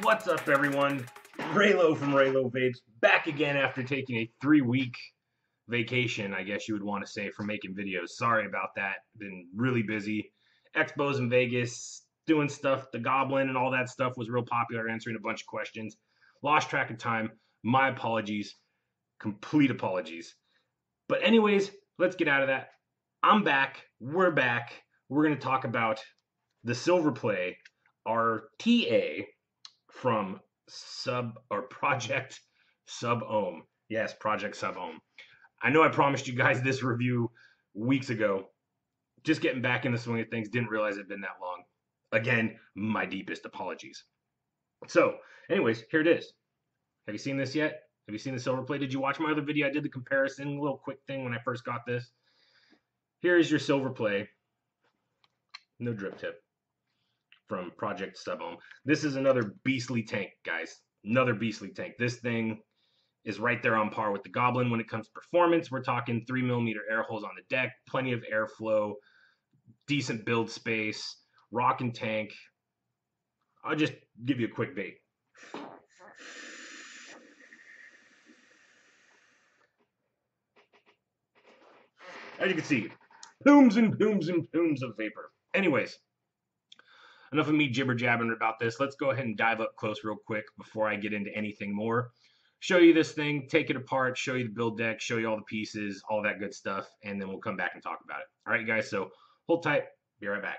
What's up, everyone? Raylo from Raylo Vapes back again after taking a 3-week vacation, I guess you would want to say, from making videos. Sorry about that. Been really busy. Expos in Vegas, doing stuff. The Goblin and all that stuff was real popular, answering a bunch of questions. Lost track of time. My apologies. Complete apologies. But anyways, let's get out of that. I'm back. We're back. We're going to talk about the SilverPlay RTA from Project SubOhm. Yes, Project SubOhm. I know I promised you guys this review weeks ago. Just getting back in the swing of things. Didn't realize it'd been that long. Again, my deepest apologies. So, anyways, here it is. Have you seen this yet? Have you seen the SilverPlay? Did you watch my other video? I did the comparison, a little quick thing when I first got this. Here is your SilverPlay. No drip tip. From Project SubOhm. This is another beastly tank, guys. Another beastly tank. This thing is right there on par with the Goblin when it comes to performance. We're talking 3mm air holes on the deck, plenty of airflow, decent build space, rockin' tank. I'll just give you a quick vape. As you can see, plumes and plumes and plumes of vapor. Anyways, enough of me jibber-jabbing about this. Let's go ahead and dive up close real quick before I get into anything more. Show you this thing, take it apart, show you the build deck, show you all the pieces, all that good stuff, and then we'll come back and talk about it. All right, guys, so hold tight. Be right back.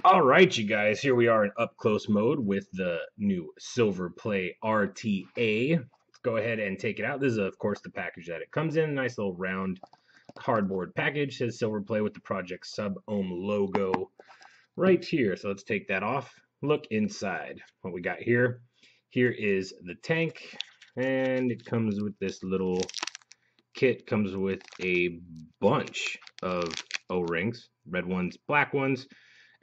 All right, you guys, here we are in up-close mode with the new SilverPlay RTA. Let's go ahead and take it out. This is, of course, the package that it comes in. Nice little round cardboard package. Says SilverPlay with the Project SubOhm logo right here. So let's take that off. Look inside what we got here. Here is the tank, and it comes with this little kit. Comes with a bunch of O-rings, red ones, black ones,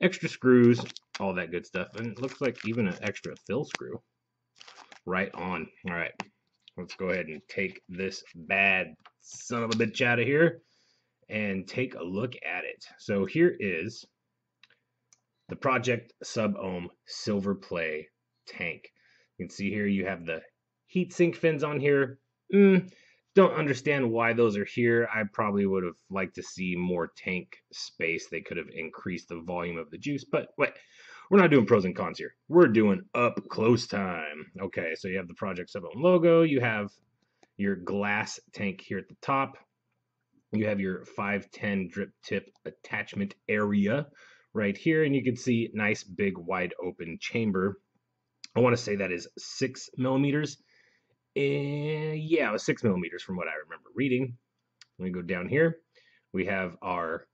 extra screws, all that good stuff, and it looks like even an extra fill screw right on. All right, let's go ahead and take this bad son of a bitch out of here and take a look at it. So here is the Project SubOhm SilverPlay tank. You can see here you have the heatsink fins on here. Don't understand why those are here. I probably would have liked to see more tank space. They could have increased the volume of the juice, but wait, we're not doing pros and cons here. We're doing up close time. Okay, so you have the Project SubOhm logo. You have your glass tank here at the top. You have your 510 drip tip attachment area right here, and you can see nice big wide open chamber. I want to say that is 6mm. Yeah, it was 6mm from what I remember reading. Let me go down here. We have our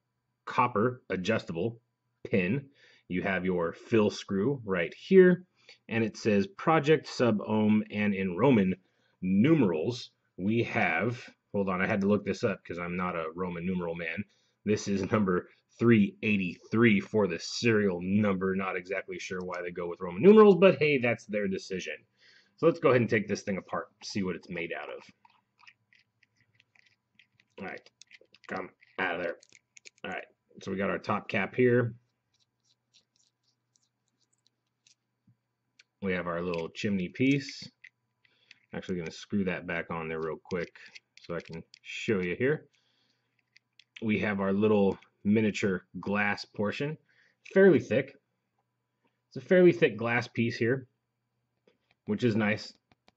copper adjustable pin. You have your fill screw right here, and it says Project SubOhm, and in Roman numerals we have, hold on, I had to look this up because I'm not a Roman numeral man. This is number 383 for the serial number. Not exactly sure why they go with Roman numerals, but hey, that's their decision. So let's go ahead and take this thing apart, see what it's made out of. All right, come out of there. All right, so we got our top cap here. We have our little chimney piece. I'm actually going to screw that back on there real quick so I can show you here. We have our little miniature glass portion, fairly thick. It's a fairly thick glass piece here, which is nice.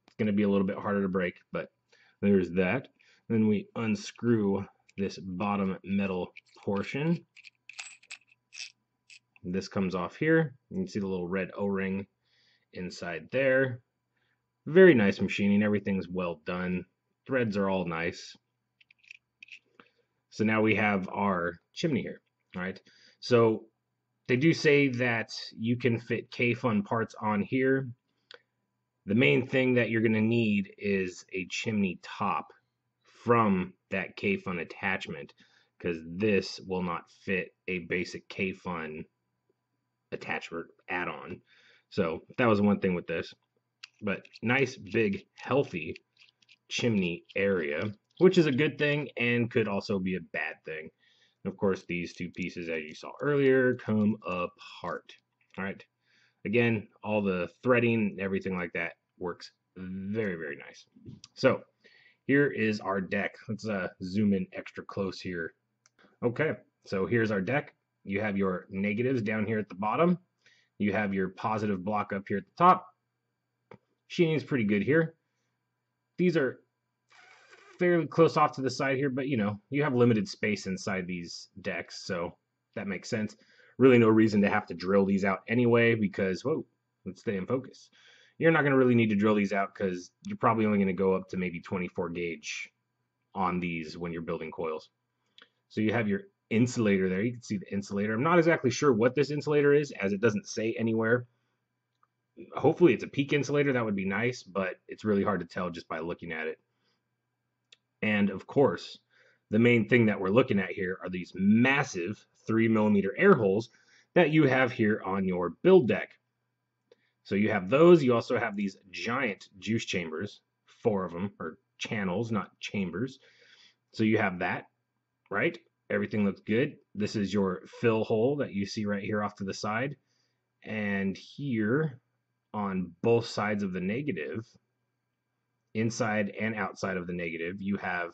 It's going to be a little bit harder to break, but there's that. Then we unscrew this bottom metal portion. This comes off here. You can see the little red O-ring inside there. Very nice machining. Everything's well done. Threads are all nice. So now we have our chimney here. All right. So they do say that you can fit K-Fun parts on here. The main thing that you're going to need is a chimney top from that K-Fun attachment, because this will not fit a basic K-Fun attachment add-on. So that was one thing with this. But nice, big, healthy chimney area, which is a good thing and could also be a bad thing. Of course, these two pieces, as you saw earlier, come apart. All right. Again, all the threading, everything like that works very, very nice. So here is our deck. Let's zoom in extra close here. Okay, so here's our deck. You have your negatives down here at the bottom. You have your positive block up here at the top. Sheening is pretty good here. These are fairly close off to the side here, but you know, you have limited space inside these decks, so that makes sense. Really no reason to have to drill these out anyway, because, whoa, let's stay in focus. You're not going to really need to drill these out because you're probably only going to go up to maybe 24 gauge on these when you're building coils. So you have your insulator there. You can see the insulator. I'm not exactly sure what this insulator is, as it doesn't say anywhere. Hopefully it's a peak insulator. That would be nice, but it's really hard to tell just by looking at it. And of course, the main thing that we're looking at here are these massive 3mm air holes that you have here on your build deck. So you have those. You also have these giant juice chambers, 4 of them, or channels, not chambers. So you have that, right? Everything looks good. This is your fill hole that you see right here off to the side. And here on both sides of the negative, inside and outside of the negative, you have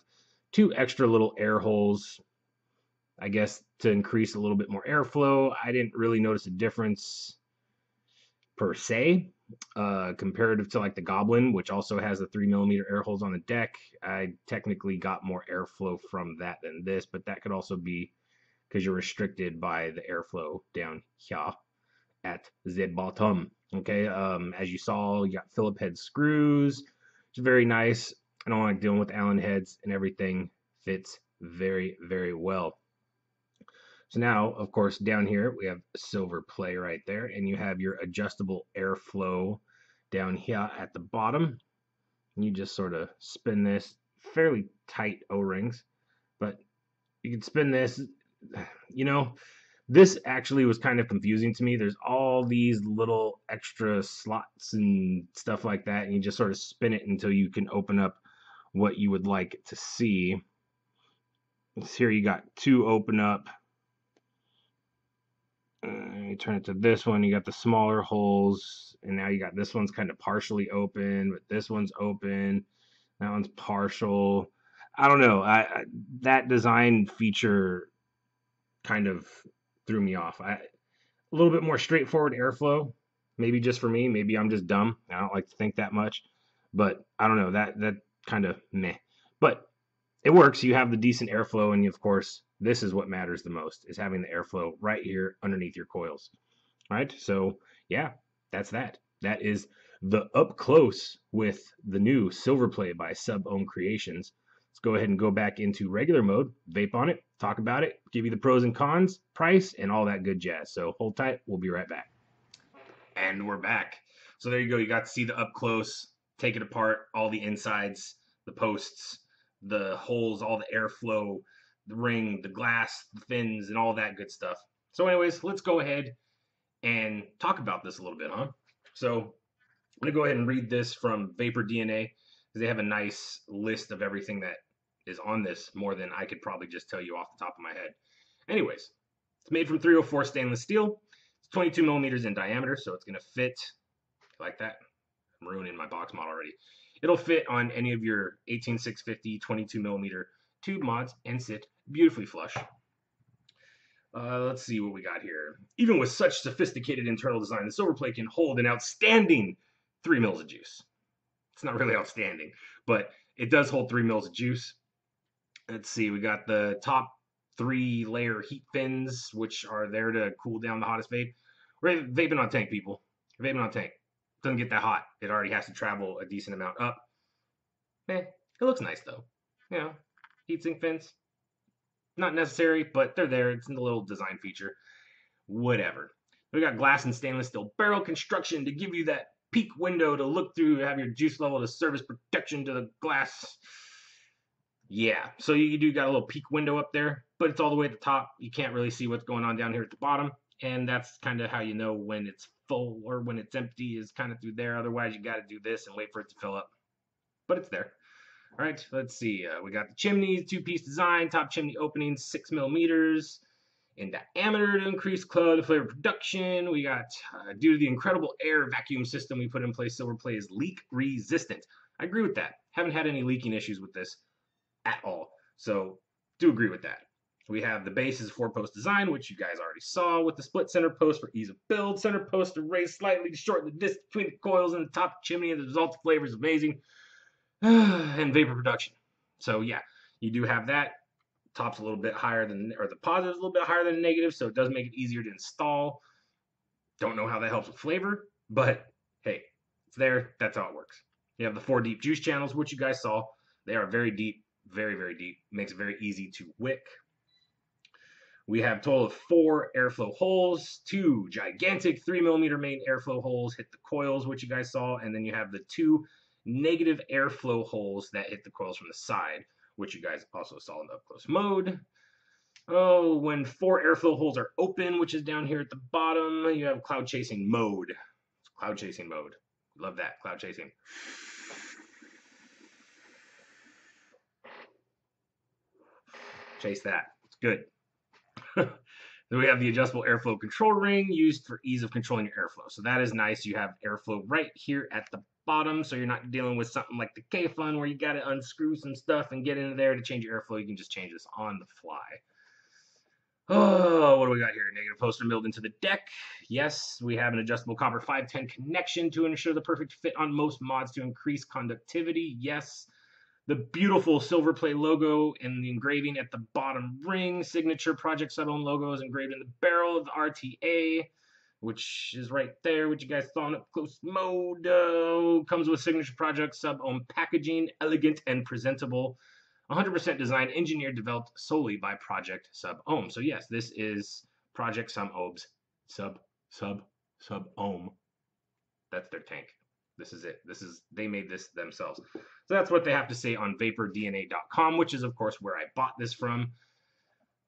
2 extra little air holes, I guess to increase a little bit more airflow. I didn't really notice a difference per se, comparative to like the Goblin, which also has the 3mm air holes on the deck. I technically got more airflow from that than this, but that could also be because you're restricted by the airflow down here at the bottom. Okay, as you saw, you got Phillip head screws. It's very nice. I don't like dealing with Allen heads, and everything fits very, very well. So now, of course, down here we have SilverPlay right there, and you have your adjustable airflow down here at the bottom. You just sort of spin this, fairly tight O-rings, but you can spin this. You know, this actually was kind of confusing to me. There's all these little extra slots and stuff like that, and you just sort of spin it until you can open up what you would like to see. Here you got 2 open up. You turn it to this one, you got the smaller holes, and now you got this one's kind of partially open, but this one's open, that one's partial. I don't know, that design feature kind of threw me off. A little bit more straightforward airflow, maybe just for me, maybe I'm just dumb, I don't like to think that much, but I don't know, that kind of meh, but it works. You have the decent airflow, and of course, this is what matters the most, is having the airflow right here underneath your coils. All right, so yeah, that's that. That is the up close with the new SilverPlay by SubOhm Creations. Let's go ahead and go back into regular mode, vape on it, talk about it, give you the pros and cons, price, and all that good jazz. So hold tight, we'll be right back. And we're back. So there you go, you got to see the up close, take it apart, all the insides, the posts, the holes, all the airflow, the ring, the glass, the fins, and all that good stuff. So anyways, let's go ahead and talk about this a little bit, huh? So I'm going to go ahead and read this from VaporDNA, because they have a nice list of everything that is on this, more than I could probably just tell you off the top of my head. Anyways, it's made from 304 stainless steel. It's 22mm in diameter, so it's going to fit like that. I'm ruining my box model already. It'll fit on any of your 18650 22mm tube mods and sit beautifully flush. Let's see what we got here. Even with such sophisticated internal design, the SilverPlay can hold an outstanding 3 mils of juice. It's not really outstanding, but it does hold 3 mils of juice. Let's see, we got the top 3-layer heat fins, which are there to cool down the hottest vape. We're vaping on tank, people. We're vaping on tank. Doesn't get that hot. It already has to travel a decent amount up. It looks nice though. You know, heatsink fins. Not necessary, but they're there. It's a little design feature. Whatever. We got glass and stainless steel barrel construction to give you that peak window to look through, have your juice level to service protection to the glass. Yeah, so you do got a little peak window up there, but it's all the way at the top. You can't really see what's going on down here at the bottom, and that's kind of how you know when it's full or when it's empty, is kind of through there. Otherwise, you got to do this and wait for it to fill up. But it's there. All right, let's see. We got the chimneys, two-piece design, top chimney opening 6 millimeters in diameter to increase cloud flavor production. We got, due to the incredible air vacuum system we put in place, SilverPlay is leak resistant. I agree with that. Haven't had any leaking issues with this at all. So do agree with that. We have the base is a 4-post design, which you guys already saw, with the split center post for ease of build. Center post to raise slightly to shorten the distance between the coils and the top chimney, and the resulting flavor is amazing. And vapor production. So yeah, you do have that. Top's a little bit higher than, or the positive is a little bit higher than the negative, so it does make it easier to install. Don't know how that helps with flavor, but hey, it's there. That's how it works. You have the 4 deep juice channels, which you guys saw. They are very deep, very, very deep. Makes it very easy to wick. We have a total of 4 airflow holes, 2 gigantic 3 millimeter main airflow holes hit the coils, which you guys saw, and then you have the 2 negative airflow holes that hit the coils from the side, which you guys also saw in the up close mode. Oh, when 4 airflow holes are open, which is down here at the bottom, you have cloud chasing mode. It's cloud chasing mode. Love that, cloud chasing. Chase that. It's good. Then we have the adjustable airflow control ring used for ease of controlling your airflow. So that is nice. You have airflow right here at the bottom, so you're not dealing with something like the K-Fun where you got to unscrew some stuff and get into there to change your airflow. You can just change this on the fly. Oh, what do we got here? Negative poster milled into the deck. Yes, we have an adjustable copper 510 connection to ensure the perfect fit on most mods to increase conductivity. Yes. The beautiful SilverPlay logo and the engraving at the bottom ring. Signature Project SubOhm logo is engraved in the barrel of the RTA, which is right there, which you guys saw in up close mode. Comes with Signature Project SubOhm packaging, elegant and presentable. 100% designed, engineered, developed solely by Project SubOhm. So yes, this is Project SubOhm's SubOhm. That's their tank. This is it. They made this themselves. So that's what they have to say on VaporDNA.com, which is, of course, where I bought this from.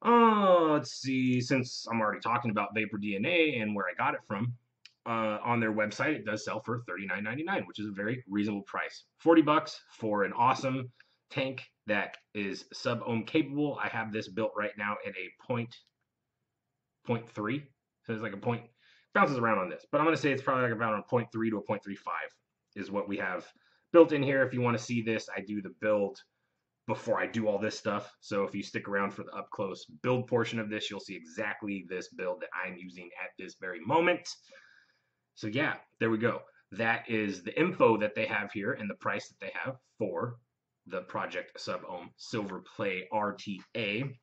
Let's see. Since I'm already talking about VaporDNA and where I got it from, on their website, it does sell for $39.99, which is a very reasonable price. $40 for an awesome tank that is SubOhm capable. I have this built right now at a 0.3. So it's like a point. Bounces around on this, but I'm going to say it's probably like about a 0.3 to a 0.35 is what we have built in here. If you want to see this, I do the build before I do all this stuff. So if you stick around for the up close build portion of this, you'll see exactly this build that I'm using at this very moment. So yeah, there we go. That is the info that they have here and the price that they have for the Project SubOhm SilverPlay RTA.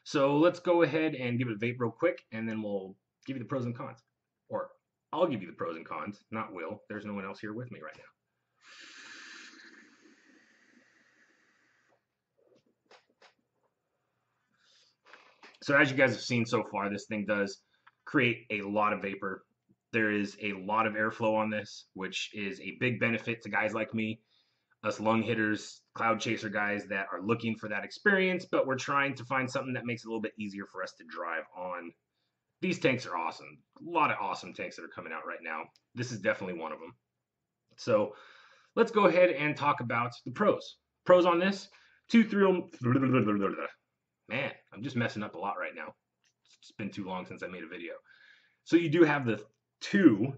So let's go ahead and give it a vape real quick, and then we'll give you the pros and cons. Or I'll give you the pros and cons, not Will. There's no one else here with me right now. So as you guys have seen so far, this thing does create a lot of vapor. There is a lot of airflow on this, which is a big benefit to guys like me, us lung hitters, cloud chaser guys that are looking for that experience, but we're trying to find something that makes it a little bit easier for us to drive on. These tanks are awesome. A lot of awesome tanks that are coming out right now. This is definitely one of them. So let's go ahead and talk about the pros. Pros on this, 2, 3, man, I'm just messing up a lot right now. It's been too long since I made a video. So you do have the 2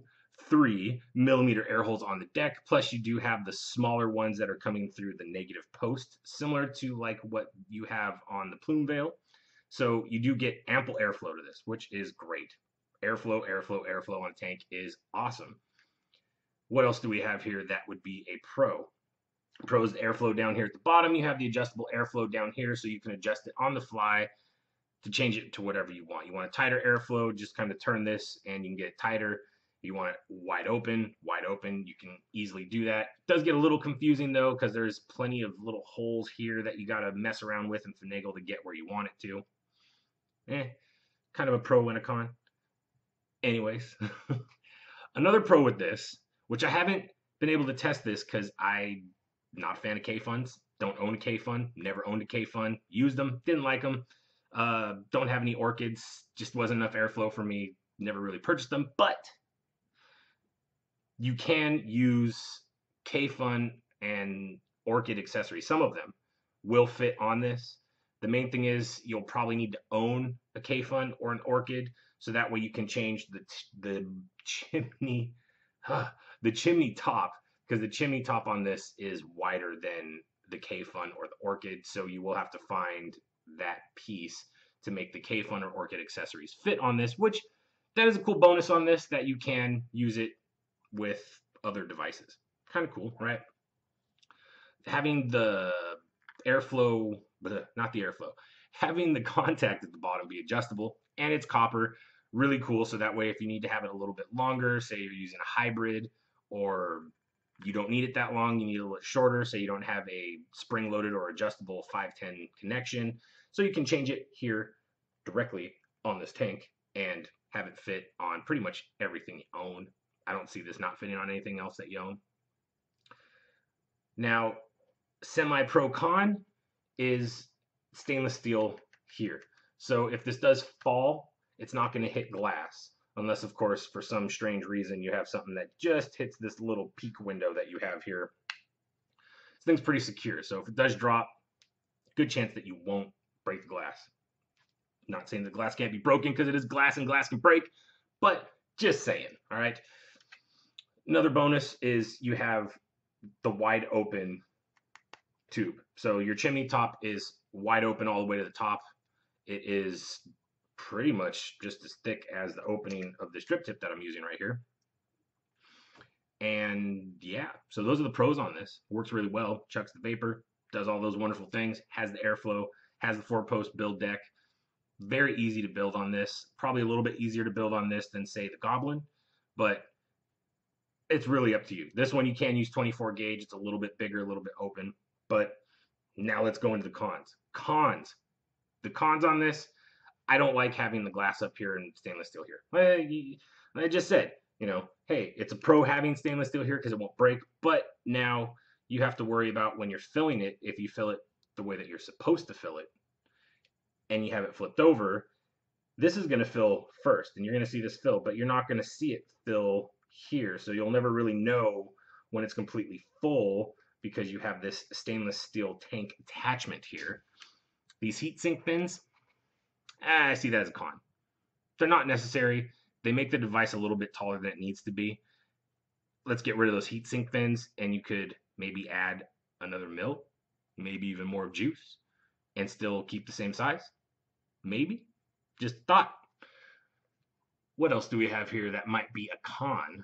3 millimeter air holes on the deck, plus you do have the smaller ones that are coming through the negative post, similar to like what you have on the plume veil. So you do get ample airflow to this, which is great. Airflow on a tank is awesome. What else do we have here that would be a pro? Pro is the airflow down here at the bottom. You have the adjustable airflow down here, so you can adjust it on the fly to change it to whatever you want. You want a tighter airflow, just kind of turn this and you can get it tighter. You want it wide open, you can easily do that. It does get a little confusing though, because there's plenty of little holes here that you got to mess around with and finagle to get where you want it to. Kind of a pro and a con. Anyways, another pro with this, which I haven't been able to test this because I'm not a fan of K-Funs, don't own a K-Fun, never owned a K-Fun, used them, didn't like them, don't have any orchids, just wasn't enough airflow for me, never really purchased them, but you can use K-Fun and orchid accessories. Some of them will fit on this. The main thing is you'll probably need to own a K-Fun or an orchid, so that way you can change the chimney, the chimney top, because the chimney top on this is wider than the K-Fun or the orchid, so you will have to find that piece to make the K-Fun or orchid accessories fit on this, which that is a cool bonus on this, that you can use it with other devices. Kind of cool, right? Having the airflow, not the airflow, having the contact at the bottom be adjustable, and it's copper, really cool. So that way, if you need to have it a little bit longer, say you're using a hybrid, or you don't need it that long, you need it a little shorter, say you don't have a spring-loaded or adjustable 510 connection, so you can change it here directly on this tank and have it fit on pretty much everything you own. I don't see this not fitting on anything else that you own. Now, semi-pro con is stainless steel here. So if this does fall, it's not going to hit glass, unless, of course, for some strange reason you have something that just hits this little peak window that you have here. This thing's pretty secure, so if it does drop, good chance that you won't break the glass. Not saying the glass can't be broken, because it is glass and glass can break, but just saying, all right? Another bonus is you have the wide open tube. So your chimney top is wide open all the way to the top. It is pretty much just as thick as the opening of the strip tip that I'm using right here. And yeah, so those are the pros on this. Works really well, chucks the vapor, does all those wonderful things, has the airflow, has the 4-post build deck. Very easy to build on this. Probably a little bit easier to build on this than, say, the Goblin, but it's really up to you. This one you can use 24 gauge. It's a little bit bigger, a little bit open. But now let's go into the cons. The cons on this, I don't like having the glass up here and stainless steel here. I just said, hey, it's a pro having stainless steel here because it won't break, but now you have to worry about when you're filling it, if you fill it the way that you're supposed to fill it, and you have it flipped over, this is going to fill first, and you're going to see this fill, but you're not going to see it fill here, so you'll never really know when it's completely full, because you have this stainless steel tank attachment here. These heatsink fins, I see that as a con. They're not necessary. They make the device a little bit taller than it needs to be. Let's get rid of those heatsink fins, and you could maybe add another mil, maybe even more juice, and still keep the same size. Maybe. Just thought. What else do we have here that might be a con?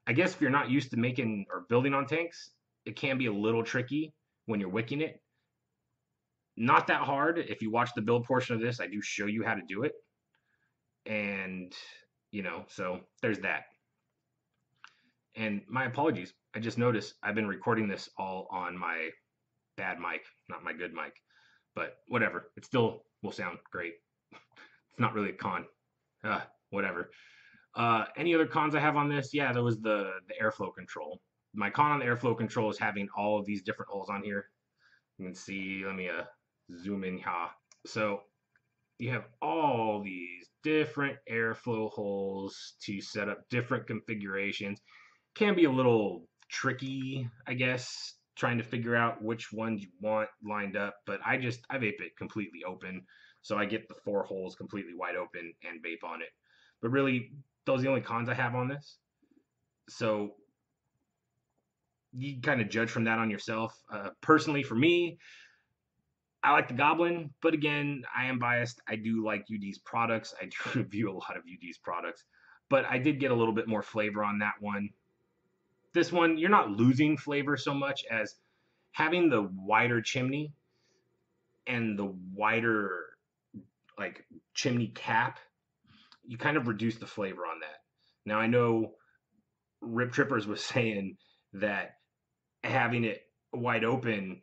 I guess if you're not used to making or building on tanks, it can be a little tricky when you're wicking it. Not that hard. If you watch the build portion of this, I do show you how to do it. And, so there's that. And my apologies. I just noticed I've been recording this all on my bad mic, not my good mic. But whatever. It still will sound great. It's not really a con. Whatever. Any other cons I have on this? Yeah, there was the airflow control. My con on the airflow control is having all of these different holes on here. You can see, let me zoom in here. So you have all these different airflow holes to set up different configurations. Can be a little tricky, I guess, trying to figure out which ones you want lined up, but I vape it completely open. So I get the 4 holes completely wide open and vape on it. But really, those are the only cons I have on this. So you kind of judge from that on yourself. Personally, for me, I like the Goblin, but again, I am biased. I do like UD's products. I do review a lot of UD's products, but I did get a little bit more flavor on that one. This one, you're not losing flavor so much as having the wider chimney and the wider chimney cap. You kind of reduce the flavor on that. Now, I know Rip Trippers was saying that having it wide open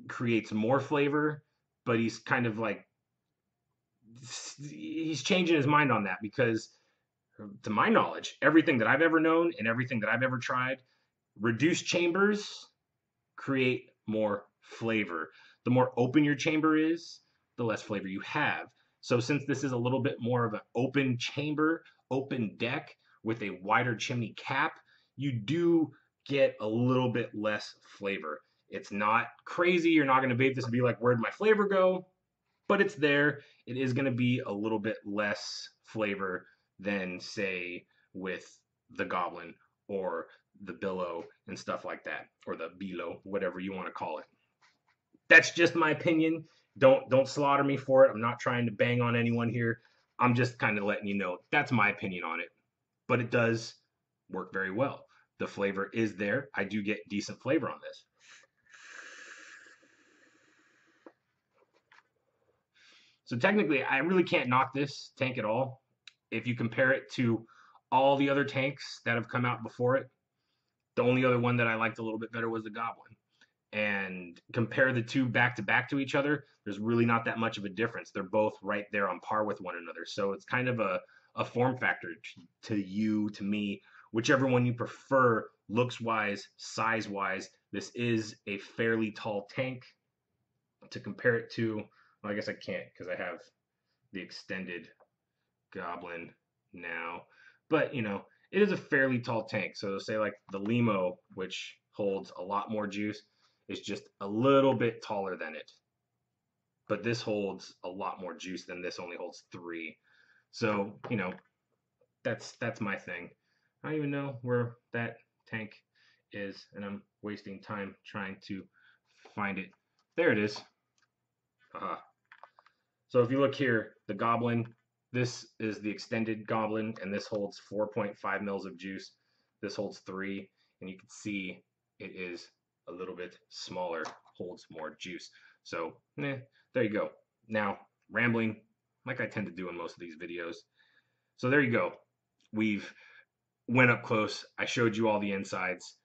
creates more flavor, but he's kind of he's changing his mind on that, because to my knowledge, everything that I've ever known and everything that I've ever tried, reduced chambers create more flavor. The more open your chamber is, the less flavor you have. So since this is a little bit more of an open chamber, open deck with a wider chimney cap, you do get a little bit less flavor. It's not crazy. You're not going to vape this and be like, where'd my flavor go? But it's there. It is going to be a little bit less flavor than, say, with the Goblin or the Billow and stuff like that, or the Bilo, whatever you want to call it. That's just my opinion. Don't slaughter me for it. I'm not trying to bang on anyone here. I'm just kind of letting you know that's my opinion on it. But it does work very well. The flavor is there. I do get decent flavor on this. So technically, I really can't knock this tank at all. If you compare it to all the other tanks that have come out before it, the only other one that I liked a little bit better was the Goblin. And compare the two back to each other, there's really not that much of a difference. They're both right there on par with one another. So it's kind of a form factor to you, to me, whichever one you prefer, looks-wise, size-wise. This is a fairly tall tank. To compare it to, well, I guess I can't because I have the extended Goblin now. But, you know, it is a fairly tall tank. So say like the Limo, which holds a lot more juice, is just a little bit taller than it. But this holds a lot more juice than this only holds 3. So, you know, that's my thing. I don't even know where that tank is, and I'm wasting time trying to find it. There it is. So if you look here, the Goblin, this is the extended Goblin, and this holds 4.5 mils of juice. This holds 3, and you can see it is a little bit smaller, holds more juice. So, there you go. Now, rambling, like I tend to do in most of these videos. So there you go. We've went up close. I showed you all the insides.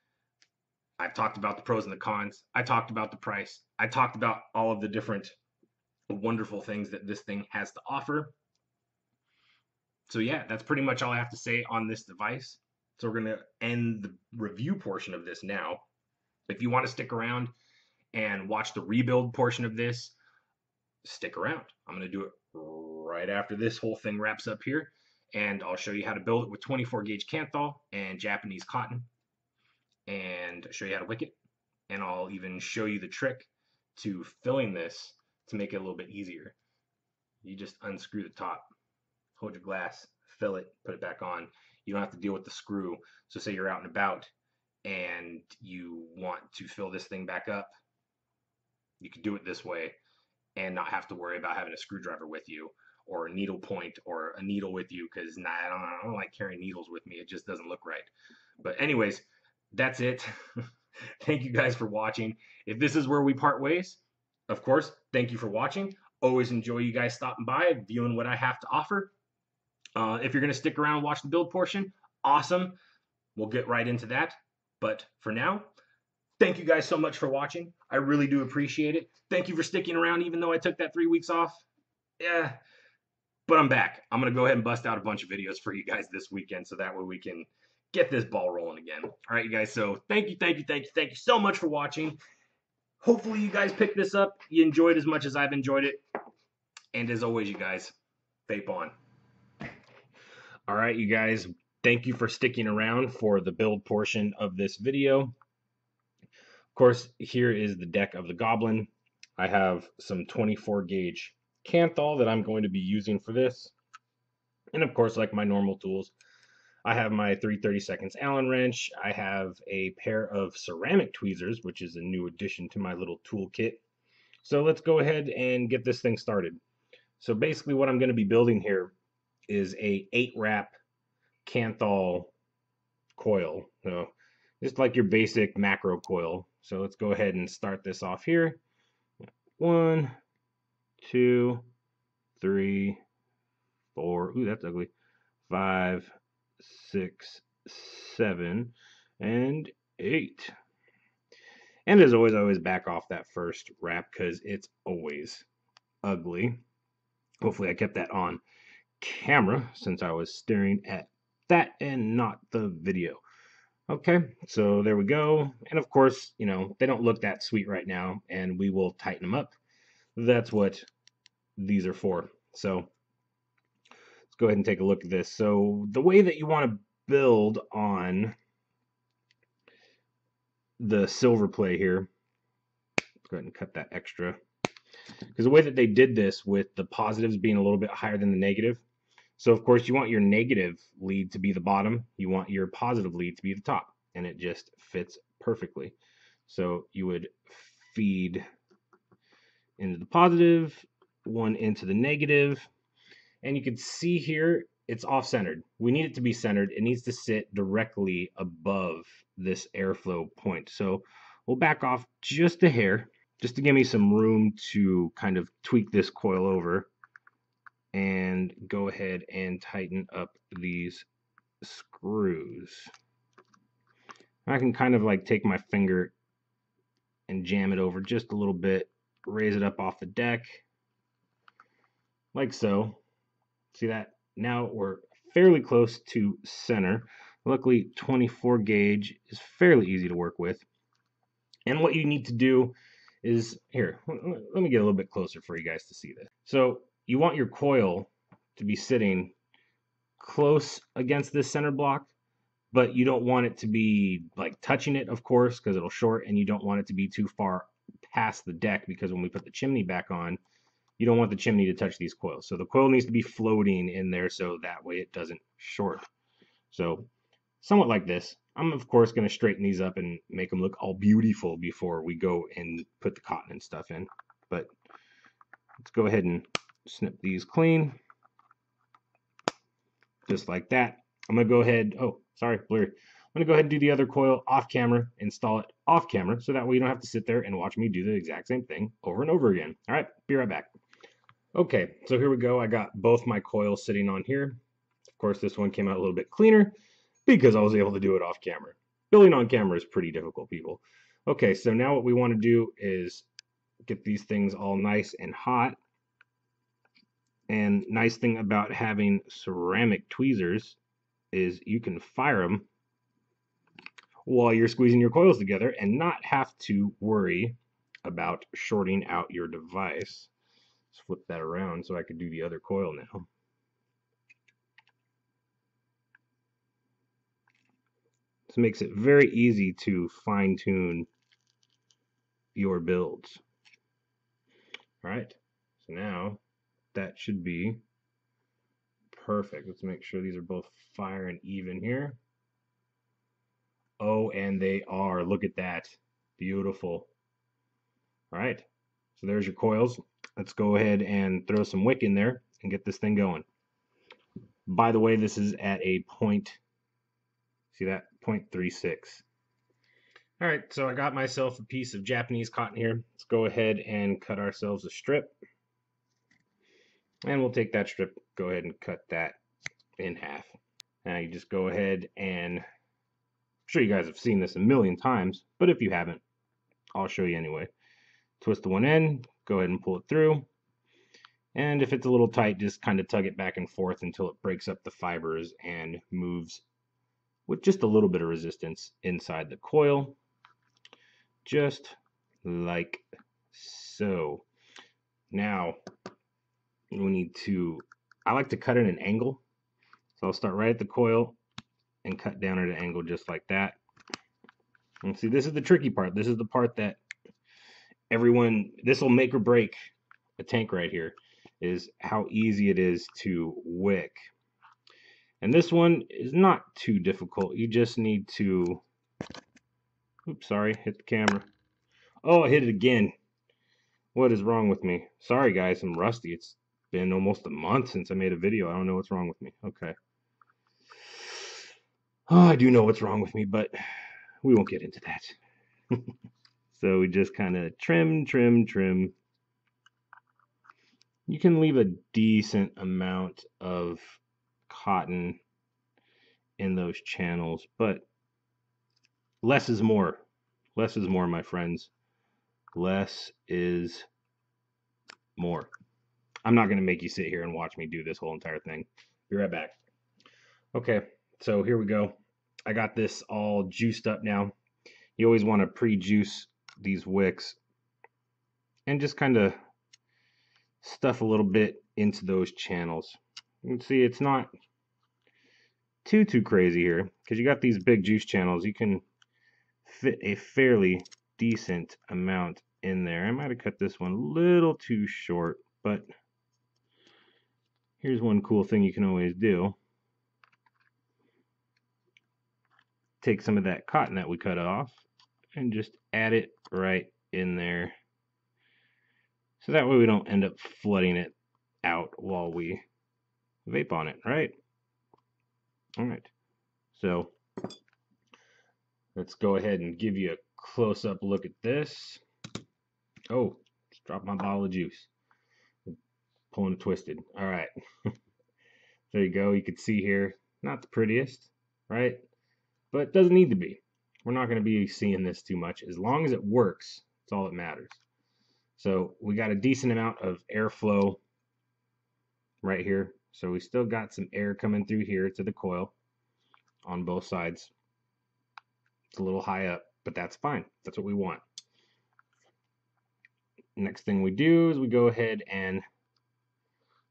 I've talked about the pros and the cons. I talked about the price. I talked about all of the different wonderful things that this thing has to offer. So yeah, that's pretty much all I have to say on this device. So we're going to end the review portion of this now. If you want to stick around and watch the rebuild portion of this, stick around. I'm going to do it right after this whole thing wraps up here, and I'll show you how to build it with 24 gauge Kanthal and Japanese cotton, and show you how to wick it, and I'll even show you the trick to filling this to make it a little bit easier. You just unscrew the top, hold your glass, fill it, put it back on. You don't have to deal with the screw. So say you're out and about and you want to fill this thing back up, you can do it this way and not have to worry about having a screwdriver with you or a needle point or a needle with you, because I don't like carrying needles with me. It just doesn't look right. But anyways, that's it. Thank you guys for watching. If this is where we part ways, of course, thank you for watching. Always enjoy you guys stopping by, viewing what I have to offer. If you're going to stick around and watch the build portion, awesome. We'll get right into that. But for now, thank you guys so much for watching. I really do appreciate it. Thank you for sticking around even though I took that 3 weeks off. Yeah, but I'm back. I'm going to go ahead and bust out a bunch of videos for you guys this weekend so that way we can get this ball rolling again. All right, you guys. So thank you so much for watching. Hopefully you guys picked this up. You enjoyed as much as I've enjoyed it. And as always, you guys, vape on. All right, you guys. Thank you for sticking around for the build portion of this video. Of course, here is the deck of the Goblin. I have some 24 gauge Kanthal that I'm going to be using for this. And of course, like my normal tools, I have my 3/32 Allen wrench. I have a pair of ceramic tweezers, which is a new addition to my little toolkit. So let's go ahead and get this thing started. So basically what I'm going to be building here is a 8-wrap Kanthal coil. So just like your basic macro coil. So let's go ahead and start this off here. 1, 2, 3, 4. Ooh, that's ugly. 5, 6, 7, and 8. And as always, I always back off that first wrap because it's always ugly. Hopefully I kept that on camera since I was staring at that and not the video. Okay, so there we go. And of course, you know, they don't look that sweet right now, and we will tighten them up. That's what these are for. So let's go ahead and take a look at this. So the way that you want to build on the SilverPlay here. Let's go ahead and cut that extra. Because the way that they did this with the positives being a little bit higher than the negative, so of course you want your negative lead to be the bottom, you want your positive lead to be the top, and it just fits perfectly. So you would feed into the positive, one into the negative, and you can see here it's off-centered. We need it to be centered. It needs to sit directly above this airflow point. So we'll back off just a hair, just to give me some room to kind of tweak this coil over and go ahead and tighten up these screws. I can kind of like take my finger and jam it over just a little bit, raise it up off the deck, like so. See that? Now we're fairly close to center. Luckily, 24 gauge is fairly easy to work with. And what you need to do is, here, let me get a little bit closer for you guys to see this. So you want your coil to be sitting close against this center block, but you don't want it to be like touching it, of course, because it'll short, and you don't want it to be too far past the deck, because when we put the chimney back on, you don't want the chimney to touch these coils. So the coil needs to be floating in there so that way it doesn't short. So somewhat like this. I'm of course going to straighten these up and make them look all beautiful before we go and put the cotton and stuff in. But let's go ahead and snip these clean. Just like that. I'm going to go ahead, oh, sorry, blurry. I'm going to go ahead and do the other coil off camera, install it off camera, so that way you don't have to sit there and watch me do the exact same thing over and over again. All right, be right back. Okay, so here we go. I got both my coils sitting on here. Of course, this one came out a little bit cleaner because I was able to do it off camera. Building on camera is pretty difficult, people. Okay, so now what we want to do is get these things all nice and hot. And nice thing about having ceramic tweezers is you can fire them while you're squeezing your coils together and not have to worry about shorting out your device. Let's flip that around so I could do the other coil now. This makes it very easy to fine-tune your builds. All right, so now that should be perfect. Let's make sure these are both firing even here. Oh, and they are. Look at that. Beautiful. All right, so there's your coils. Let's go ahead and throw some wick in there and get this thing going. By the way, this is at a point, see that? 0.36. All right, so I got myself a piece of Japanese cotton here. Let's go ahead and cut ourselves a strip. And we'll take that strip, go ahead and cut that in half. Now you just go ahead and, I'm sure you guys have seen this a million times, but if you haven't, I'll show you anyway. Twist the one end, go ahead and pull it through. And if it's a little tight, just kind of tug it back and forth until it breaks up the fibers and moves with just a little bit of resistance inside the coil. Just like so. Now, we need to, I like to cut at an angle. So I'll start right at the coil and cut down at an angle just like that. And see, this is the tricky part. This is the part that everyone, this will make or break a tank right here, is how easy it is to wick. And this one is not too difficult. You just need to, oops, sorry, hit the camera. Oh, I hit it again. What is wrong with me? Sorry guys, I'm rusty. It's been almost a month since I made a video. I don't know what's wrong with me. Okay. Oh, I do know what's wrong with me, but we won't get into that. So we just kind of trim. You can leave a decent amount of cotton in those channels, but less is more. Less is more, my friends. Less is more. I'm not going to make you sit here and watch me do this whole entire thing. Be right back. Okay, so here we go. I got this all juiced up now. You always want to pre-juice these wicks and just kind of stuff a little bit into those channels. You can see it's not too crazy here because you got these big juice channels. You can fit a fairly decent amount in there. I might have cut this one a little too short, but here's one cool thing you can always do. Take some of that cotton that we cut off and just add it right in there. So that way we don't end up flooding it out while we vape on it, right? All right. So let's go ahead and give you a close-up look at this. Oh, just dropped my bottle of juice. Pulling it twisted. All right. There you go. You can see here, not the prettiest, right? But it doesn't need to be. We're not going to be seeing this too much. As long as it works, that's all that matters. So we got a decent amount of airflow right here. So we still got some air coming through here to the coil on both sides. It's a little high up, but that's fine. That's what we want. Next thing we do is we go ahead and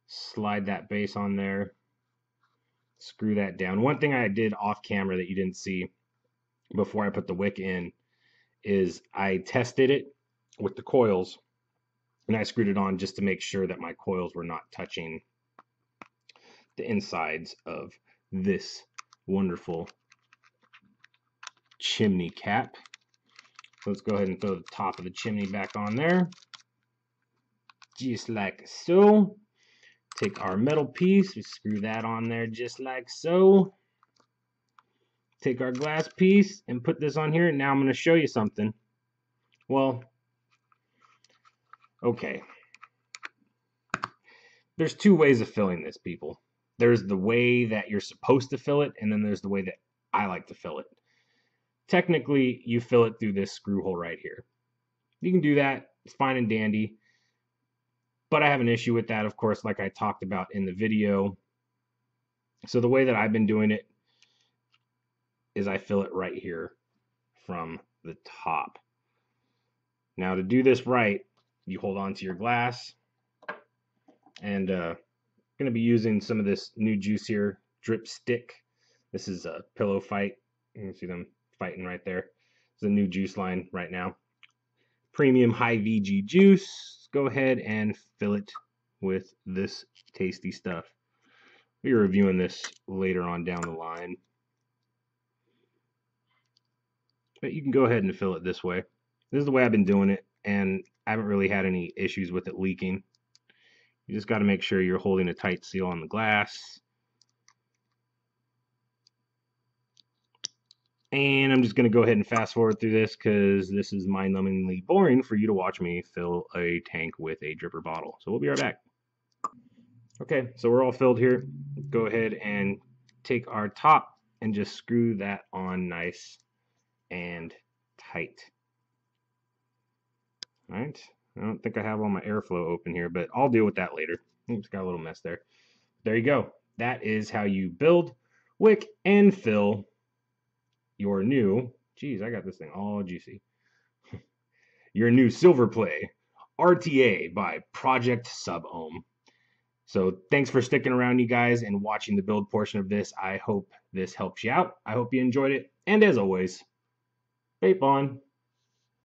slide that base on there. Screw that down. One thing I did off camera that you didn't see before I put the wick in is I tested it with the coils and I screwed it on just to make sure that my coils were not touching the insides of this wonderful chimney cap. So let's go ahead and throw the top of the chimney back on there. Just like so. Take our metal piece, we screw that on there just like so. Take our glass piece and put this on here. Now I'm going to show you something. Well, okay. There's two ways of filling this, people. There's the way that you're supposed to fill it, and then there's the way that I like to fill it. Technically, you fill it through this screw hole right here. You can do that. It's fine and dandy. But I have an issue with that, of course, like I talked about in the video. So the way that I've been doing it is I fill it right here from the top. Now to do this right, you hold on to your glass. And I'm going to be using some of this new juice here, Drip Stick. This is a Pillow Fight. You can see them fighting right there. It's a new juice line right now. Premium high VG juice. Go ahead and fill it with this tasty stuff. We'll be reviewing this later on down the line. But you can go ahead and fill it this way. This is the way I've been doing it, and I haven't really had any issues with it leaking. You just got to make sure you're holding a tight seal on the glass. And I'm just going to go ahead and fast forward through this because this is mind-numbingly boring for you to watch me fill a tank with a dripper bottle. So we'll be right back. Okay, so we're all filled here. Go ahead and take our top and just screw that on nice and tight. All right, I don't think I have all my airflow open here, but I'll deal with that later. Oops, got a little mess there. There you go. That is how you build, wick, and fill your new, geez, I got this thing all juicy. Your new SilverPlay RTA by Project SubOhm. So thanks for sticking around, you guys, and watching the build portion of this. I hope this helps you out. I hope you enjoyed it. And as always, vape on.